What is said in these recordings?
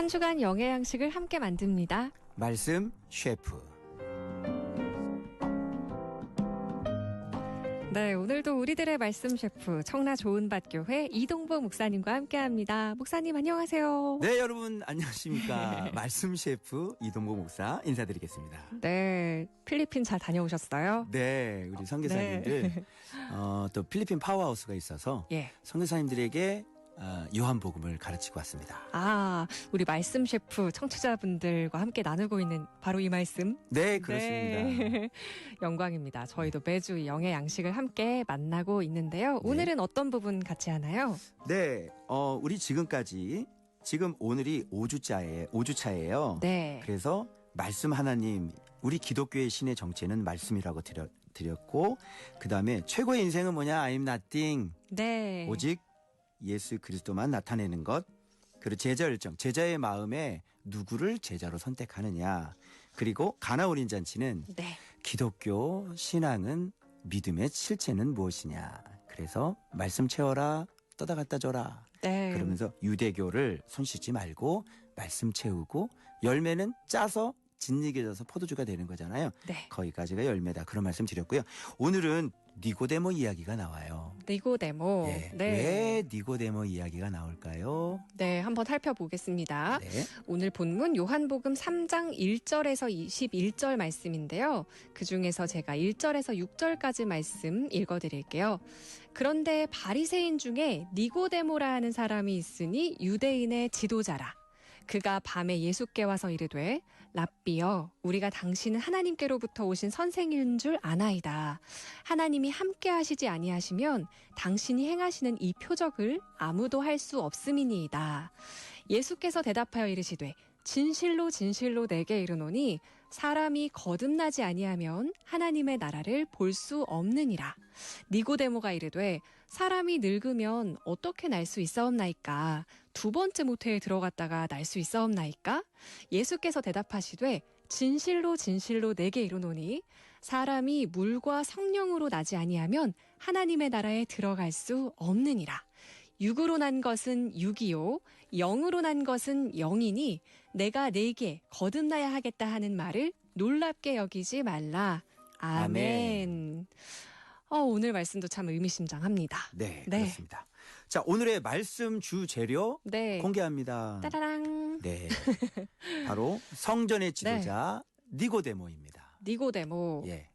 한 주간 영의 양식을 함께 만듭니다. 말씀 셰프. 네, 오늘도 우리들의 말씀 셰프 청라좋은밭교회 이동보 목사님과 함께합니다. 목사님 안녕하세요. 네, 여러분 안녕하십니까. 말씀 셰프 이동보 목사 인사드리겠습니다. 네, 필리핀 잘 다녀오셨어요? 네, 우리 선교사님들 네. 또 필리핀 파워하우스가 있어서 예. 선교사님들에게 요한복음을 가르치고 왔습니다. 아, 우리 말씀 셰프 청취자분들과 함께 나누고 있는 바로 이 말씀. 네, 그렇습니다. 네. 영광입니다. 저희도 매주 영의 양식을 함께 만나고 있는데요. 오늘은 어떤 부분 같이 하나요? 네, 우리 지금 오늘이 5주차예요. 네. 그래서 말씀 하나님, 우리 기독교의 신의 정체는 말씀이라고 드렸고, 그 다음에 최고의 인생은 뭐냐? I'm nothing. 네. 오직 예수 그리스도만 나타내는 것. 그리고 제자 열정, 제자의 마음에 누구를 제자로 선택하느냐. 그리고 가나 어린 잔치는 네. 기독교 신앙은 믿음의 실체는 무엇이냐. 그래서 말씀 채워라, 떠다 갖다 줘라. 네. 그러면서 유대교를 손 씻지 말고 말씀 채우고, 열매는 짜서 진리게 져서 포도주가 되는 거잖아요. 네. 거기까지가 열매다. 그런 말씀 드렸고요. 오늘은 니고데모 이야기가 나와요. 니고데모. 네. 네. 왜 니고데모 이야기가 나올까요? 네, 한번 살펴보겠습니다. 네. 오늘 본문 요한복음 3장 1절에서 21절 말씀인데요. 그중에서 제가 1절에서 6절까지 말씀 읽어드릴게요. 그런데 바리새인 중에 니고데모라 하는 사람이 있으니 유대인의 지도자라. 그가 밤에 예수께 와서 이르되 랍비여 우리가 당신은 하나님께로부터 오신 선생인 줄 아나이다. 하나님이 함께 하시지 아니하시면 당신이 행하시는 이 표적을 아무도 할 수 없음이니이다. 예수께서 대답하여 이르시되 진실로 진실로 내게 이르노니 사람이 거듭나지 아니하면 하나님의 나라를 볼 수 없느니라. 니고데모가 이르되 사람이 늙으면 어떻게 날 수 있사옵나이까? 두 번째 모태에 들어갔다가 날 수 있사옵나이까? 예수께서 대답하시되 진실로 진실로 내게 이르노니 사람이 물과 성령으로 나지 아니하면 하나님의 나라에 들어갈 수 없느니라. 육으로 난 것은 육이요 영으로 난 것은 영이니 내가 네게 거듭나야 하겠다 하는 말을 놀랍게 여기지 말라. 아멘. 오늘 말씀도 참 의미심장합니다. 네, 네. 그렇습니다. 자, 오늘의 말씀 주 재료 네. 공개합니다. 따라랑. 네. 바로 성전의 지도자 니고데모입니다. 니고데모. 예.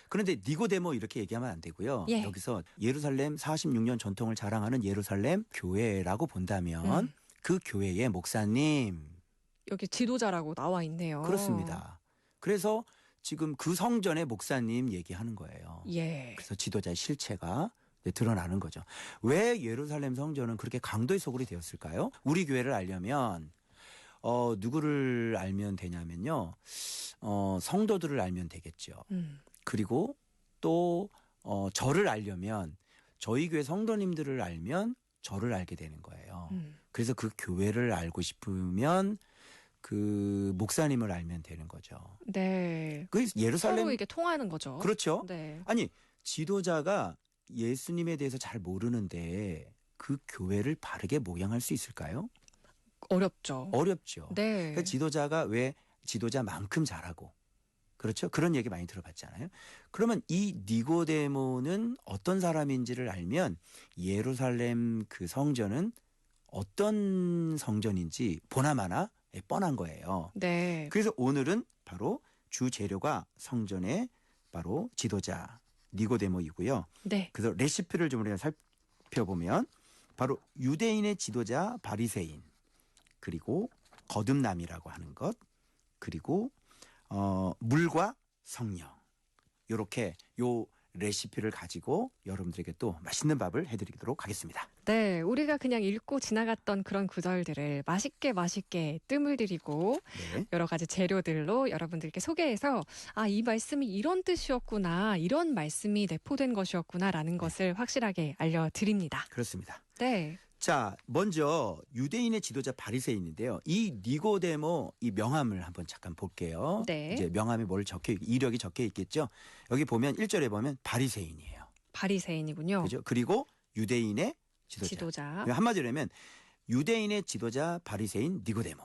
그런데 니고데모 이렇게 얘기하면 안 되고요. 예. 여기서 예루살렘 46년 전통을 자랑하는 예루살렘 교회라고 본다면 그 교회의 목사님. 여기 지도자라고 나와 있네요. 그렇습니다. 그래서 지금 그 성전의 목사님 얘기하는 거예요. 예. 그래서 지도자의 실체가 드러나는 거죠. 왜 예루살렘 성전은 그렇게 강도의 소굴이 되었을까요? 우리 교회를 알려면 누구를 알면 되냐면요. 성도들을 알면 되겠죠. 그리고 또 저를 알려면 저희 교회 성도님들을 알면 저를 알게 되는 거예요. 그래서 그 교회를 알고 싶으면 그 목사님을 알면 되는 거죠. 네. 그 예루살렘 서로 이게 통하는 거죠. 그렇죠. 네. 아니 지도자가 예수님에 대해서 잘 모르는데 그 교회를 바르게 목양할 수 있을까요? 어렵죠. 어렵죠. 네. 그 지도자가 왜 지도자만큼 잘하고 그렇죠? 그런 얘기 많이 들어봤잖아요. 그러면 이 니고데모는 어떤 사람인지를 알면 예루살렘 그 성전은 어떤 성전인지 보나마나 뻔한 거예요. 네. 그래서 오늘은 바로 주 재료가 성전의 바로 지도자 니고데모이고요. 네. 그래서 레시피를 좀 우리가 살펴보면 바로 유대인의 지도자 바리새인, 그리고 거듭남이라고 하는 것, 그리고 물과 성령, 이렇게 요 레시피를 가지고 여러분들에게 또 맛있는 밥을 해드리도록 하겠습니다. 네, 우리가 그냥 읽고 지나갔던 그런 구절들을 맛있게 뜸을 들이고 네. 여러 가지 재료들로 여러분들께 소개해서 이 말씀이 이런 뜻이었구나, 이런 말씀이 내포된 것이었구나라는 것을 확실하게 알려드립니다. 그렇습니다. 네. 자, 먼저 유대인의 지도자 바리새인인데요. 이 니고데모 이 명함을 한번 잠깐 볼게요. 네. 이제 명함에 뭘 이력이 적혀 있겠죠. 여기 보면 1절에 보면 바리새인이에요. 바리새인이군요. 그죠? 그리고 유대인의 지도자. 지도자. 한마디로 하면 유대인의 지도자 바리새인 니고데모.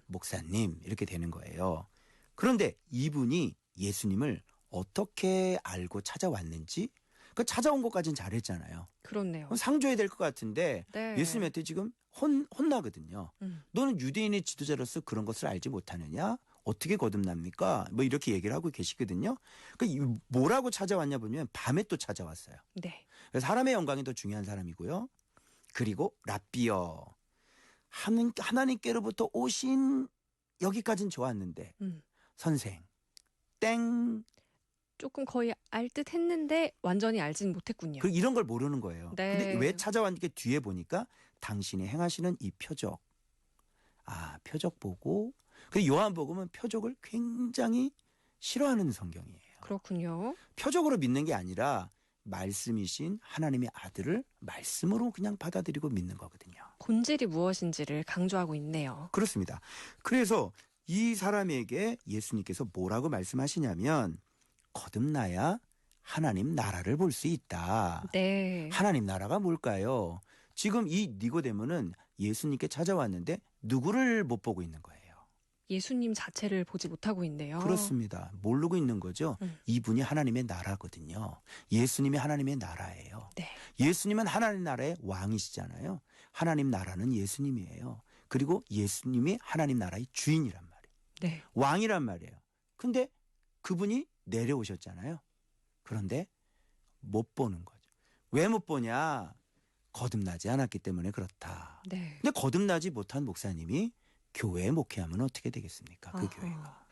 목사님 이렇게 되는 거예요. 그런데 이분이 예수님을 어떻게 알고 찾아왔는지 그 찾아온 것까지는 잘했잖아요. 그렇네요. 그럼 상 줘야 될 것 같은데 네. 예수님한테 지금 혼나거든요. 너는 유대인의 지도자로서 그런 것을 알지 못하느냐? 어떻게 거듭납니까? 뭐 이렇게 얘기를 하고 계시거든요. 그러니까 뭐라고 찾아왔냐 보면 밤에 또 찾아왔어요. 네. 그래서 사람의 영광이 더 중요한 사람이고요. 그리고 랍비여 하나님께로부터 오신 여기까지는 좋았는데 선생 땡 조금 거의 알 듯 했는데 완전히 알진 못했군요. 그 이런 걸 모르는 거예요. 네. 근데 왜 찾아왔는지 뒤에 보니까 당신이 행하시는 이 표적. 표적 보고. 근데 요한복음은 표적을 굉장히 싫어하는 성경이에요. 그렇군요. 표적으로 믿는 게 아니라 말씀이신 하나님의 아들을 말씀으로 그냥 받아들이고 믿는 거거든요. 본질이 무엇인지를 강조하고 있네요. 그렇습니다. 그래서 이 사람에게 예수님께서 뭐라고 말씀하시냐면 거듭나야 하나님 나라를 볼 수 있다. 네. 하나님 나라가 뭘까요? 지금 이 니고데모는 예수님께 찾아왔는데 누구를 못 보고 있는 거예요. 예수님 자체를 보지 못하고 있네요. 그렇습니다. 모르고 있는 거죠. 이분이 하나님의 나라거든요. 예수님이 하나님의 나라예요. 네. 예수님은 하나님 나라의 왕이시잖아요. 하나님 나라는 예수님이에요. 그리고 예수님이 하나님 나라의 주인이란 말이에요. 네. 왕이란 말이에요. 근데 그분이 내려오셨잖아요. 그런데 못 보는 거죠. 왜 못 보냐? 거듭나지 않았기 때문에 그렇다. 네. 근데 거듭나지 못한 목사님이 교회에 목회하면 어떻게 되겠습니까? 그 아하. 교회가.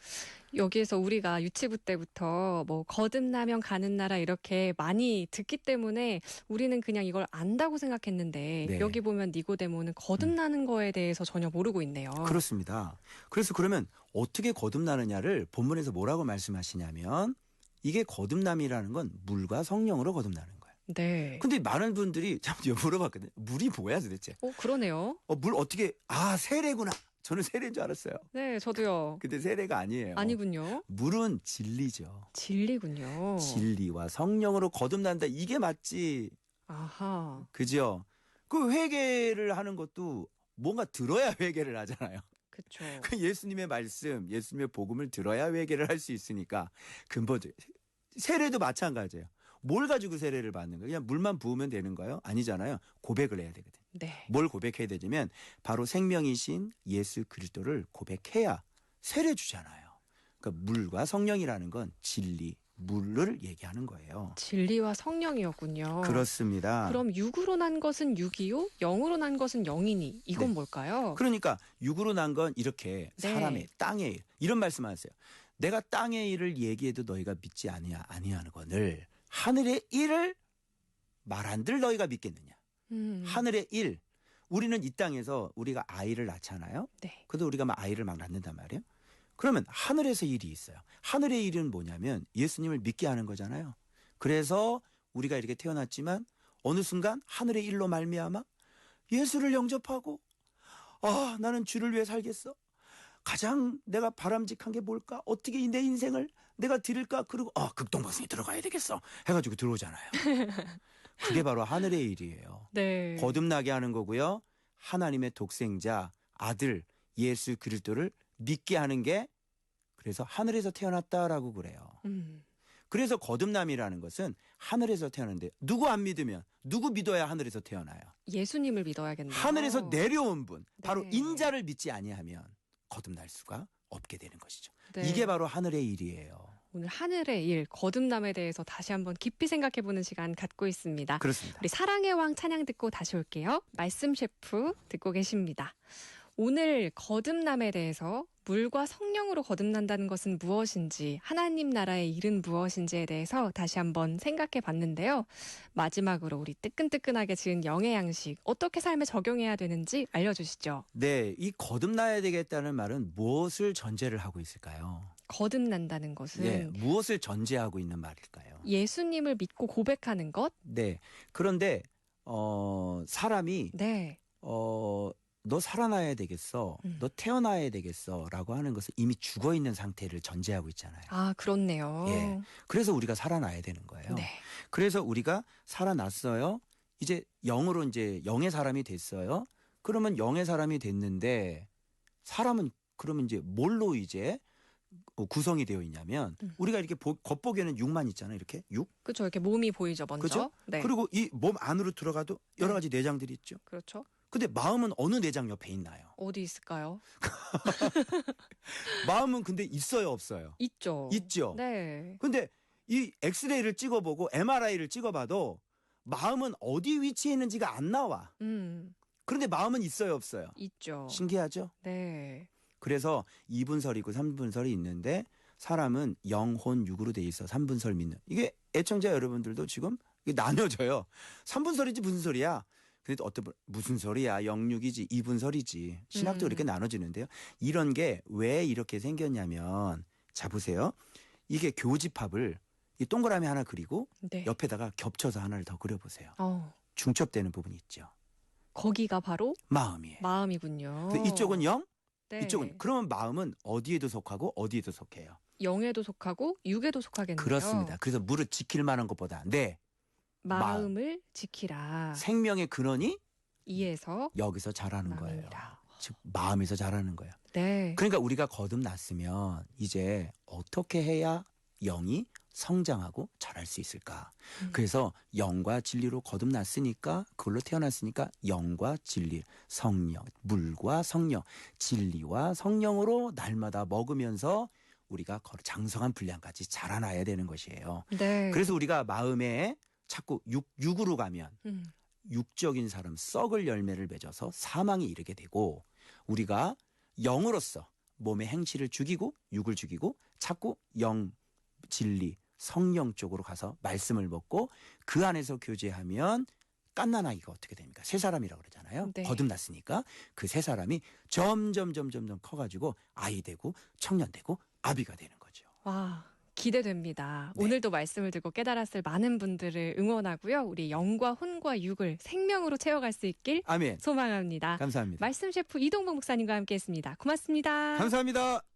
여기에서 우리가 유치부 때부터 뭐 거듭나면 가는 나라 이렇게 많이 듣기 때문에 우리는 그냥 이걸 안다고 생각했는데 네. 여기 보면 니고데모는 거듭나는 거에 대해서 전혀 모르고 있네요. 그렇습니다. 그래서 그러면 어떻게 거듭나느냐를 본문에서 뭐라고 말씀하시냐면 이게 거듭남이라는 건 물과 성령으로 거듭나는 거예요. 네. 근데 많은 분들이 참 물어봤거든요. 물이 뭐야 도대체? 그러네요. 물 어떻게 세례구나. 저는 세례인 줄 알았어요. 네, 저도요. 근데 세례가 아니에요. 아니군요. 물은 진리죠. 진리군요. 진리와 성령으로 거듭난다. 이게 맞지. 아하. 그죠? 그 회개를 하는 것도 뭔가 들어야 회개를 하잖아요. 그렇죠. 그 예수님의 말씀, 예수님의 복음을 들어야 회개를 할 수 있으니까 근본적. 세례도 마찬가지예요. 뭘 가지고 세례를 받는 거예요? 그냥 물만 부으면 되는 거예요? 아니잖아요. 고백을 해야 되거든요. 네. 뭘 고백해야 되냐면 바로 생명이신 예수 그리스도를 고백해야 세례 주잖아요. 그러니까 물과 성령이라는 건 진리, 물을 얘기하는 거예요. 진리와 성령이었군요. 그렇습니다. 그럼 육으로 난 것은 육이요, 영으로 난 것은 영이니 이건 네. 뭘까요? 그러니까 육으로 난 건 이렇게 네. 사람의 땅의 일 이런 말씀하세요. 내가 땅의 일을 얘기해도 너희가 믿지 아니하거늘 하늘의 일을 말한들 너희가 믿겠느냐. 하늘의 일. 우리는 이 땅에서 우리가 아이를 낳잖아요. 네. 그래도 우리가 막 아이를 막 낳는단 말이에요. 그러면 하늘에서 일이 있어요. 하늘의 일은 뭐냐면 예수님을 믿게 하는 거잖아요. 그래서 우리가 이렇게 태어났지만 어느 순간 하늘의 일로 말미암아 예수를 영접하고 나는 주를 위해 살겠어. 가장 내가 바람직한 게 뭘까? 어떻게 내 인생을 내가 드릴까? 그리고 극동방송에 들어가야 되겠어. 해가지고 들어오잖아요. 그게 바로 하늘의 일이에요. 네. 거듭나게 하는 거고요. 하나님의 독생자 아들 예수 그리스도를 믿게 하는 게 그래서 하늘에서 태어났다라고 그래요. 그래서 거듭남이라는 것은 하늘에서 태어났는데 누구 안 믿으면 누구 믿어야 하늘에서 태어나요? 예수님을 믿어야겠네요. 하늘에서 내려온 분 바로 네. 인자를 믿지 아니하면 거듭날 수가 없게 되는 것이죠. 네. 이게 바로 하늘의 일이에요. 오늘 하늘의 일, 거듭남에 대해서 다시 한번 깊이 생각해보는 시간 갖고 있습니다. 그렇습니다. 우리 사랑의 왕 찬양 듣고 다시 올게요. 말씀 셰프 듣고 계십니다. 오늘 거듭남에 대해서 물과 성령으로 거듭난다는 것은 무엇인지, 하나님 나라의 일은 무엇인지에 대해서 다시 한번 생각해 봤는데요. 마지막으로 우리 뜨끈뜨끈하게 지은 영의 양식, 어떻게 삶에 적용해야 되는지 알려주시죠. 네, 이 거듭나야 되겠다는 말은 무엇을 전제를 하고 있을까요? 거듭난다는 것은 예, 무엇을 전제하고 있는 말일까요? 예수님을 믿고 고백하는 것? 네, 그런데 사람이 네. 너 살아나야 되겠어, 너 태어나야 되겠어라고 하는 것은 이미 죽어 있는 상태를 전제하고 있잖아요. 아, 그렇네요. 예, 그래서 우리가 살아나야 되는 거예요. 네. 그래서 우리가 살아났어요. 이제 영으로 이제 영의 사람이 됐어요. 그러면 영의 사람이 됐는데 사람은 그러면 이제 뭘로 이제 구성이 되어 있냐면 우리가 이렇게 겉보기에는 육만 있잖아요. 이렇게 육. 그렇죠. 이렇게 몸이 보이죠, 먼저. 그죠? 네. 그리고 이 몸 안으로 들어가도 여러 네. 가지 내장들이 있죠. 그렇죠. 근데 마음은 어느 내장 옆에 있나요? 어디 있을까요? 마음은 근데 있어요, 없어요? 있죠. 있죠. 네. 근데 이 엑스레이를 찍어보고 MRI를 찍어봐도 마음은 어디 위치에 있는지가 안 나와. 그런데 마음은 있어요, 없어요? 있죠. 신기하죠? 네. 그래서 2분설이고 3분설이 있는데 사람은 영혼 육으로 돼 있어. 3분설 믿는. 이게 애청자 여러분들도 지금 이게 나눠져요. 3분설이지 무슨 소리야? 근데 어떤 분 무슨 소리야? 영육이지 2분설이지. 신학도 이렇게 나눠지는데요. 이런 게 왜 이렇게 생겼냐면 자 보세요. 이게 교집합을 이 동그라미 하나 그리고 네. 옆에다가 겹쳐서 하나를 더 그려보세요. 중첩되는 부분이 있죠. 거기가 바로 마음이에요. 마음이군요. 근데 이쪽은 영, 네. 이쪽은 그러면 마음은 어디에도 속하고 어디에도 속해요. 영에도 속하고 육에도 속하겠네요. 그렇습니다. 그래서 무릇 지킬 만한 것보다 마음을 지키라. 생명의 근원이 이에서 여기서 자라는 거예요. 마음이라. 즉 마음에서 자라는 거예요. 네. 그러니까 우리가 거듭났으면 이제 어떻게 해야 영이 성장하고 자랄 수 있을까? 그래서 영과 진리로 거듭났으니까 그걸로 태어났으니까 영과 진리, 성령, 물과 성령, 진리와 성령으로 날마다 먹으면서 우리가 장성한 분량까지 자라나야 되는 것이에요. 네. 그래서 우리가 마음에 자꾸 육으로 가면 음. 육적인 사람 썩을 열매를 맺어서 사망에 이르게 되고 우리가 영으로서 몸의 행실을 죽이고 육을 죽이고 자꾸 영, 진리, 성령 쪽으로 가서 말씀을 먹고 그 안에서 교제하면 갓난아기가 어떻게 됩니까? 새 사람이라고 그러잖아요. 네. 거듭났으니까 그 새 사람이 점점 커가지고 아이 되고 청년 되고 아비가 되는 거죠. 와, 기대됩니다. 네. 오늘도 말씀을 듣고 깨달았을 많은 분들을 응원하고요. 우리 영과 혼과 육을 생명으로 채워갈 수 있길 아멘. 소망합니다. 감사합니다. 말씀 셰프 이동복 목사님과 함께했습니다. 고맙습니다. 감사합니다.